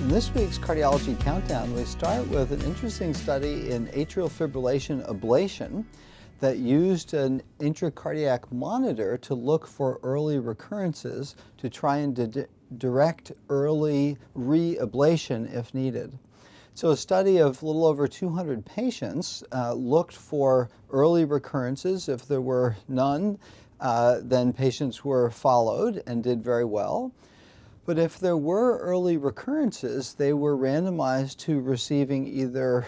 In this week's Cardiology Countdown, we start with an interesting study in atrial fibrillation ablation that used an intracardiac monitor to look for early recurrences to try and direct early re-ablation if needed. So a study of a little over 200 patients looked for early recurrences. If there were none, then patients were followed and did very well. But if there were early recurrences, they were randomized to receiving either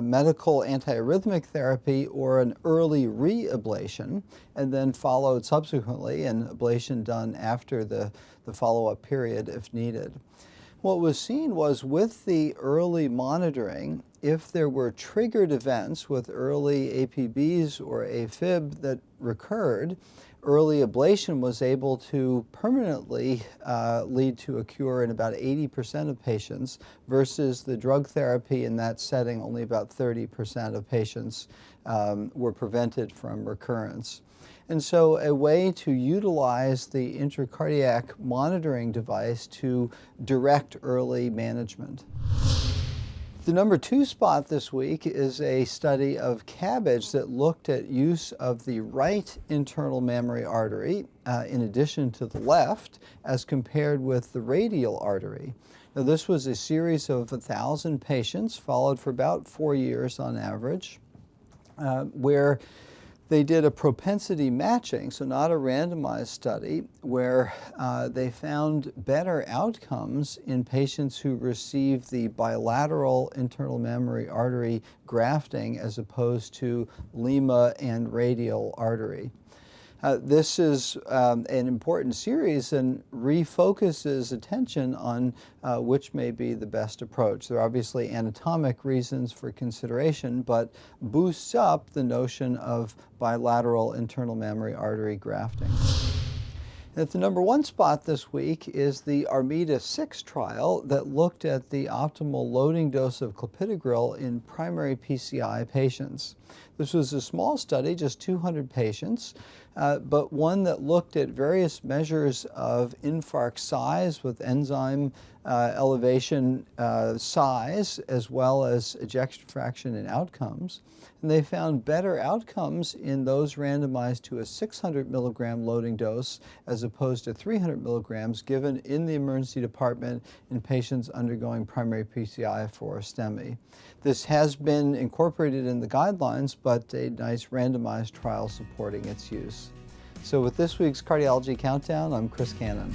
medical antiarrhythmic therapy or an early re-ablation, and then followed subsequently, and ablation done after the follow-up period if needed. What was seen was with the early monitoring, if there were triggered events with early APBs or AFib that recurred, early ablation was able to permanently lead to a cure in about 80% of patients versus the drug therapy in that setting, only about 30% of patients were prevented from recurrence. And so a way to utilize the intracardiac monitoring device to direct early management. The number 2 spot this week is a study of CABG that looked at use of the right internal mammary artery in addition to the left as compared with the radial artery. Now, this was a series of 1,000 patients followed for about 4 years on average, where they did a propensity matching, so not a randomized study, where they found better outcomes in patients who received the bilateral internal mammary artery grafting as opposed to lima and radial artery. This is an important series and refocuses attention on which may be the best approach. There are obviously anatomic reasons for consideration, but boosts up the notion of bilateral internal mammary artery grafting. At the number 1 spot this week is the ARMYDA-6 trial that looked at the optimal loading dose of clopidogrel in primary PCI patients. This was a small study, just 200 patients, but one that looked at various measures of infarct size with enzyme elevation size, as well as ejection fraction and outcomes. And they found better outcomes in those randomized to a 600 milligram loading dose as opposed to 300 milligrams given in the emergency department in patients undergoing primary PCI for a STEMI. This has been incorporated in the guidelines, but a nice randomized trial supporting its use. So with this week's Cardiology Countdown, I'm Chris Cannon.